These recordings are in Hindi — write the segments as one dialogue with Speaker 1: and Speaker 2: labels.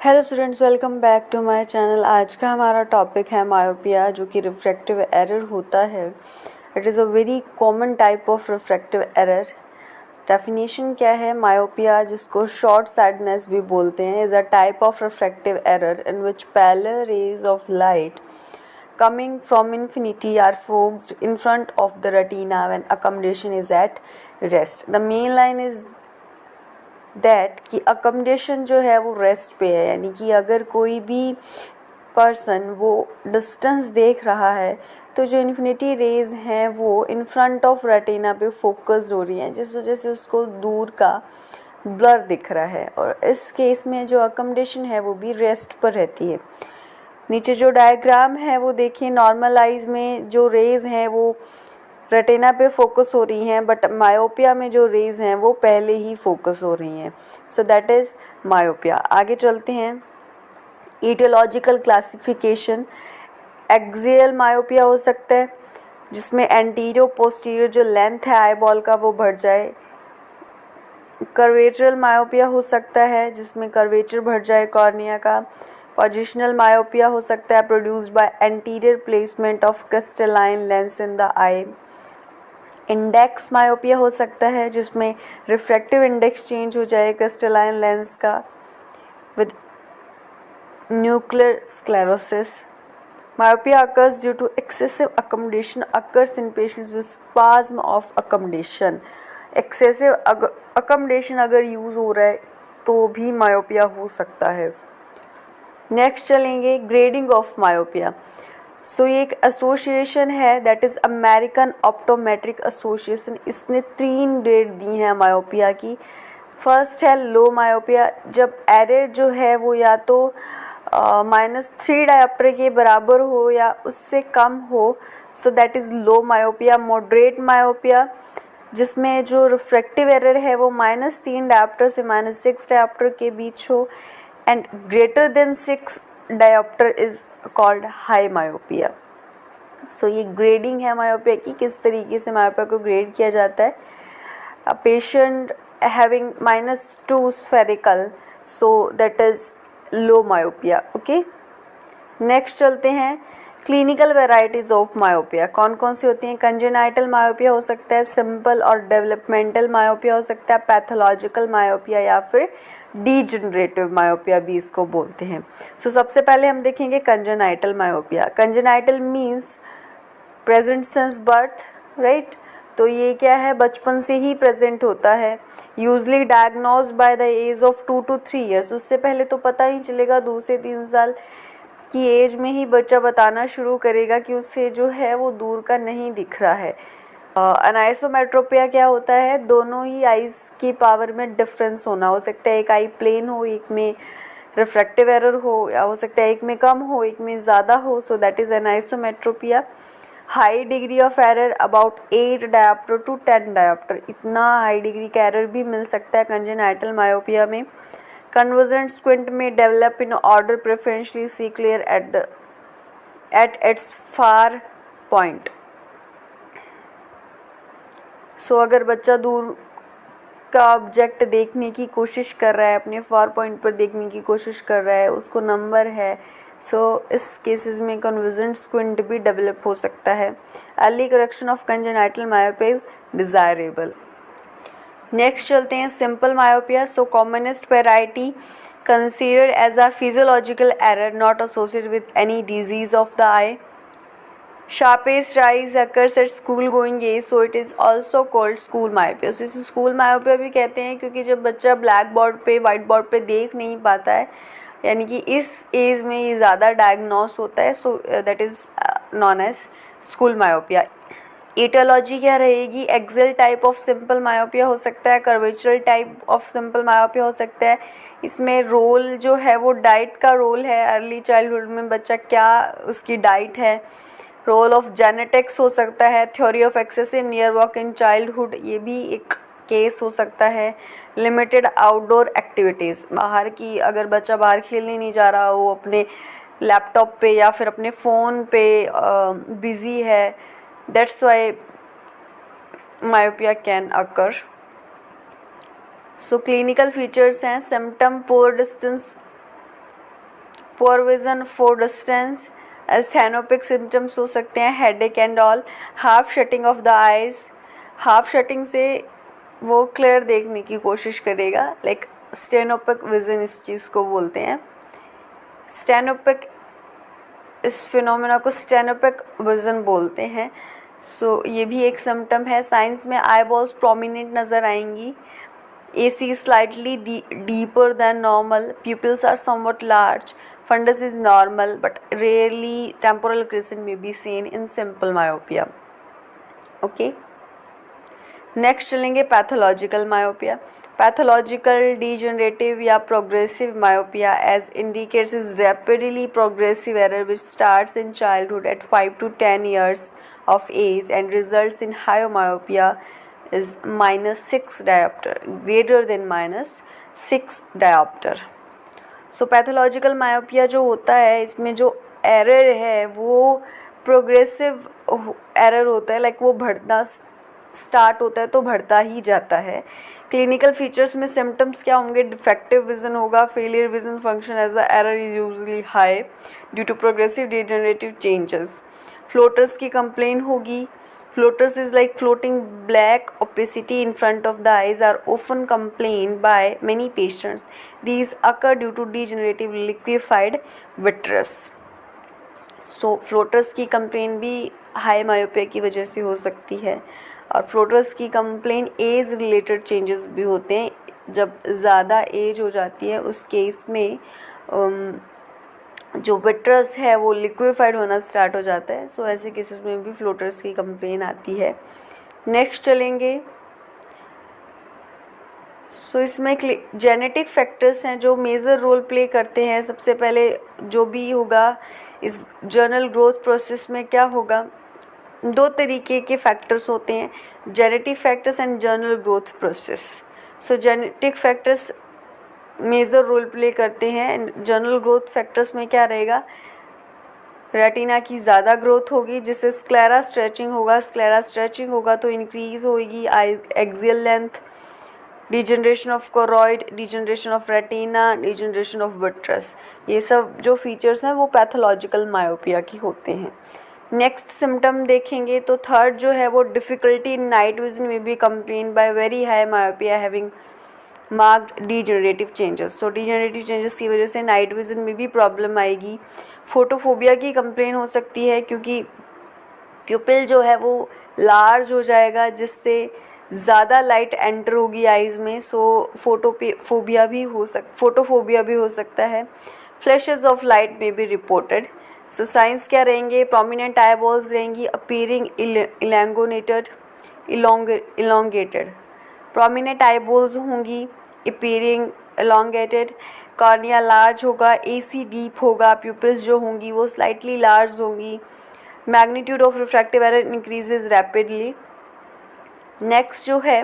Speaker 1: Hello students, welcome back to my channel. आज का हमारा टॉपिक है मायोपिया, जो कि रिफ्रैक्टिव एरर होता है। It is a very common type of refractive error. Definition क्या है? मायोपिया, जिसको शॉर्ट साइडनेस भी बोलते हैं, is a type of refractive error in which parallel raise of light coming from infinity are focused in front of the retina when accommodation is at rest. The main line is that कि अकोमोडेशन जो है वो रेस्ट पे है, यानी कि अगर कोई भी पर्सन वो डिस्टेंस देख रहा है तो जो इन्फिनिटी रेज हैं वो इन फ्रंट ऑफ रेटिना पे फोकस्ड हो रही हैं, जिस वजह से उसको दूर का ब्लर दिख रहा है। और इस केस में जो अकोमोडेशन है वो भी रेस्ट पर रहती है। नीचे जो डायग्राम है वो देखिए, नॉर्मल आइज में जो रेज हैं वो रेटिना पे फोकस हो रही हैं, बट मायोपिया में जो रेज हैं वो पहले ही फोकस हो रही हैं। सो दैट इज़ मायोपिया। आगे चलते हैं। ईटियोलॉजिकल क्लासिफिकेशन, एक्सियल मायोपिया हो सकता है जिसमें एंटीरियो पोस्टीरियर जो लेंथ है आई बॉल का वो बढ़ जाए। कर्वेचरल मायोपिया हो सकता है जिसमें कर्वेचर बढ़ जाए कॉर्निया का। पोजिशनल मायोपिया हो सकता है produced by anterior placement of crystalline lens in the I. Index myopia हो सकता है जिसमें रिफ्रैक्टिव इंडेक्स चेंज हो जाए क्रिस्टलाइन लेंस का with nuclear sclerosis. Myopia occurs due to excessive accommodation occurs in patients with spasm of accommodation. Excessive accommodation अगर यूज़ हो रहा है तो भी मायोपिया हो सकता है। नेक्स्ट चलेंगे ग्रेडिंग ऑफ मायोपिया। सो ये एक एसोसिएशन है, that is American optometric association. इसने 3 ग्रेड दी हैं मायोपिया की। फर्स्ट है लो मायोपिया, जब एरर जो है वो या तो -3 डायोप्टर के बराबर हो या उससे कम हो, so that is low myopia. Moderate myopia, जिसमें जो रिफ्रैक्टिव एरर है वो -3 डायोप्टर से -6 डायोप्टर के बीच हो, and greater than 6 dioptre is called high myopia. So ये ग्रेडिंग है मायोपिया की, किस तरीके से मायोपिया को ग्रेड किया जाता है। A patient having -2 spherical, so that is low myopia. Okay, next चलते हैं। क्लिनिकल वेराइटीज़ ऑफ मायोपिया कौन कौन सी होती हैं? कंजेनाइटल मायोपिया हो सकता है, सिंपल और डेवलपमेंटल मायोपिया हो सकता है, पैथोलॉजिकल मायोपिया या फिर डीजनरेटिव मायोपिया भी इसको बोलते हैं। सो सबसे पहले हम देखेंगे congenital myopia. Congenital means present since birth, right? तो ये क्या है, बचपन से ही प्रेजेंट होता है। Usually diagnosed by the age of 2 to 3 years. उससे पहले तो पता ही चलेगा, 2 से 3 साल की एज में ही बच्चा बताना शुरू करेगा कि उसे जो है वो दूर का नहीं दिख रहा है। अनाइसोमेट्रोपिया क्या होता है? दोनों ही आइज़ की पावर में डिफरेंस होना। हो सकता है एक आई प्लेन हो, एक में रिफ्रैक्टिव एरर हो, या हो सकता है एक में कम हो एक में ज़्यादा हो। So that is anisometropia. High degree of error about 8 dioptre to 10 dioptre, इतना हाई डिग्री का एरर भी मिल सकता है कंजेनाइटल मायोपिया में। कन्वर्जेंट स्क्विंट में develop in order preferentially see clear at its far point. So अगर बच्चा दूर का ऑब्जेक्ट देखने की कोशिश कर रहा है, अपने फार पॉइंट पर देखने की कोशिश कर रहा है, उसको नंबर है, सो इस केसेस में कन्वर्जेंट स्क्विंट भी डेवलप हो सकता है। Early correction of congenital myopia is desirable. Next चलते हैं simple myopia. So commonest variety considered as a physiological error not associated with any disease of the eye. Sharpest rise occurs at school going age, so it is also called school myopia. So इसे स्कूल मायोपिया भी कहते हैं, क्योंकि जब बच्चा ब्लैक बोर्ड पे वाइट बोर्ड पे देख नहीं पाता है, यानी कि इस एज में ये ज़्यादा डायग्नोस होता है, so that is known as school myopia. Aetiology क्या रहेगी? Axial type of simple myopia हो सकता है, curvatural type of simple myopia हो सकता है। इसमें रोल जो है वो डाइट का रोल है, अर्ली चाइल्डहुड में बच्चा क्या उसकी डाइट है। रोल ऑफ जेनेटिक्स हो सकता है। Theory of excessive near walk in childhood, ये भी एक केस हो सकता है। लिमिटेड आउटडोर एक्टिविटीज़, बाहर की, अगर बच्चा बाहर खेलने नहीं जा रहा हो, अपने लैपटॉप पे या फिर अपने फ़ोन पे बिज़ी है, that's why myopia can occur. So clinical features हैं symptom, poor distance poor vision, for distance. Asthenopic symptoms हो सकते हैं headache and all. Half shutting of the eyes, half shutting से वो क्लियर देखने की कोशिश करेगा, लाइक स्टेनोपिक विजन इस चीज़ को बोलते हैं। स्टेनोपिक, इस फिनोमेना को स्टेनोपिक विजन बोलते हैं। सो ये भी एक सिम्टम है। साइंस में आई बॉल्स प्रोमिनेंट नज़र आएंगी। AC is slightly deeper than normal. Pupils are somewhat large. Fundus is normal, but rarely temporal crescent may be seen in simple myopia. Okay. Next चलेंगे पैथोलॉजिकल मायोपिया। पैथोलॉजिकल degenerative या progressive myopia as indicates is rapidly progressive error which starts in childhood at 5 to 10 years of age and results in hyomyopia is -6 diopter, greater than -6 diopter. So pathological myopia जो होता है, इसमें जो एरर है वो प्रोग्रेसिव एरर होता है, लाइक वो बढ़ना स्टार्ट होता है तो बढ़ता ही जाता है। क्लिनिकल फीचर्स में सिम्टम्स क्या होंगे? डिफेक्टिव विजन होगा, failure vision function as the error is usually high due to progressive degenerative changes. Floaters की कंप्लेन होगी। Floaters is like floating black opacity in front of the eyes are often complained by many patients. These occur due to degenerative liquefied vitreous. So floaters की कंप्लेन भी हाई मायोपिया की वजह से हो सकती है। और फ्लोटर्स की कंप्लेन एज रिलेटेड चेंजेस भी होते हैं। जब ज़्यादा एज हो जाती है उस केस में जो विट्रस है वो लिक्विफाइड होना स्टार्ट हो जाता है। सो ऐसे केसेस में भी फ्लोटर्स की कंप्लेन आती है। नेक्स्ट चलेंगे। सो इसमें जेनेटिक फैक्टर्स हैं जो मेजर रोल प्ले करते हैं। सबसे पहले जो भी होगा इस जर्नल ग्रोथ प्रोसेस में क्या होगा, दो तरीके के फैक्टर्स होते हैं, genetic factors and general growth process. So genetic factors major role play करते हैं। जर्नल ग्रोथ फैक्टर्स में क्या रहेगा, रेटिना की ज़्यादा ग्रोथ होगी जिससे स्क्लेरा स्ट्रेचिंग होगा। स्क्लेरा स्ट्रेचिंग होगा तो इंक्रीज होगी eye axial length, degeneration of choroid, degeneration of retina, degeneration of vitreous. ये सब जो फीचर्स हैं वो पैथोलॉजिकल मायोपिया की होते हैं। नेक्स्ट सिम्टम देखेंगे तो थर्ड जो है वो डिफ़िकल्टी इन नाइट विजन में be complain by very high myopia having marked degenerative changes. So degenerative changes की वजह से नाइट विजन में भी प्रॉब्लम आएगी। फोटोफोबिया की कंप्लेन हो सकती है क्योंकि प्यूपिल जो है वो लार्ज हो जाएगा जिससे ज़्यादा लाइट एंटर होगी आइज़ में। सो फोटोफोबिया भी हो सकता है। फ्लैशेस ऑफ लाइट में भी रिपोर्टेड। सो साइंस क्या रहेंगे, प्रोमिनेंट आई बॉल्स रहेंगी, appearing elongated. Prominent eye balls होंगी, अपीयरिंग इलोंगेटेड। कॉर्निया लार्ज होगा, AC डीप होगा, प्यूपिल्स जो होंगी वो स्लाइटली लार्ज होंगी। Magnitude of refractive error increases rapidly. Next जो है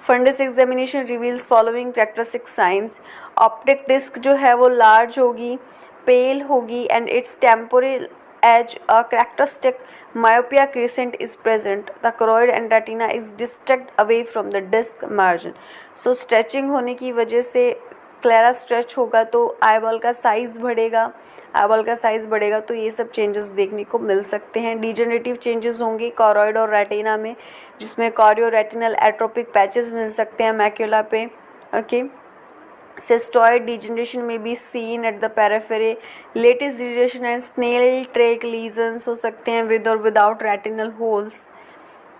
Speaker 1: fundus examination reveals following characteristic signs. Optic disc जो है वो लार्ज होगी, पेल होगी and its temporal edge a characteristic myopia crescent is present. The choroid and retina is distant away from the disc margin. So stretching होने की वजह से क्लेरा स्ट्रेच होगा तो आईबॉल का साइज़ बढ़ेगा तो ये सब चेंजेस देखने को मिल सकते हैं। डिजेनरेटिव चेंजेस होंगे कॉरोइड और रेटिना में जिसमें कॉरियो रेटिनल एट्रोपिक पैचेस मिल सकते हैं मैक्यूला पे। Okay, Cystoid degeneration may be seen at the periphery. Lattice degeneration and snail track lesions हो सकते हैं with or without retinal holes.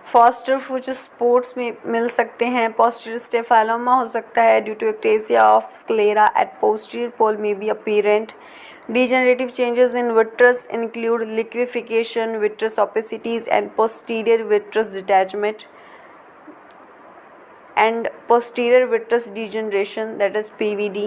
Speaker 1: Foster कुछ स्पोर्ट्स में मिल सकते हैं। Posterior staphyloma हो सकता है due to ectasia of sclera at posterior pole may be apparent. Degenerative changes in vitreous include liquefaction, vitreous opacities and posterior vitreous detachment and posterior vitreous degeneration, that is PVD.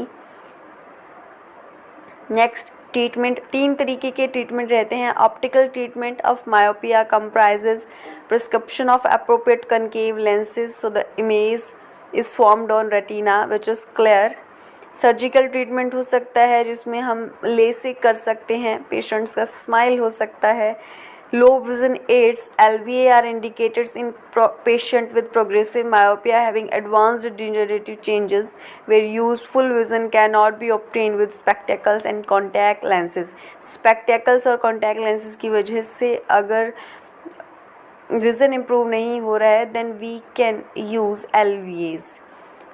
Speaker 1: Next treatment, 3 तरीके के ट्रीटमेंट रहते हैं। Optical treatment of myopia comprises prescription of appropriate concave lenses so the image is formed on retina which is clear. Surgical treatment हो सकता है जिसमें हम लेसिक कर सकते हैं, पेशेंट्स का स्माइल हो सकता है। Low vision aids LVA are indicators in patient with progressive myopia having advanced degenerative changes where useful vision cannot be obtained with spectacles and contact lenses. Spectacles और contact lenses की वजह से अगर विज़न इम्प्रूव नहीं हो रहा है then we can use LVAs.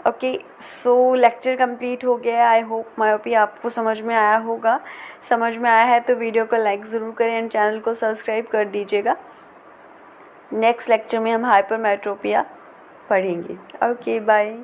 Speaker 1: Okay, so lecture complete हो गया है. आई होप मायोपिया आपको समझ में आया होगा. समझ में आया है तो वीडियो को लाइक ज़रूर करें एंड चैनल को सब्सक्राइब कर दीजिएगा. नेक्स्ट लेक्चर में हम हाइपरमेट्रोपिया पढ़ेंगे. Okay, bye.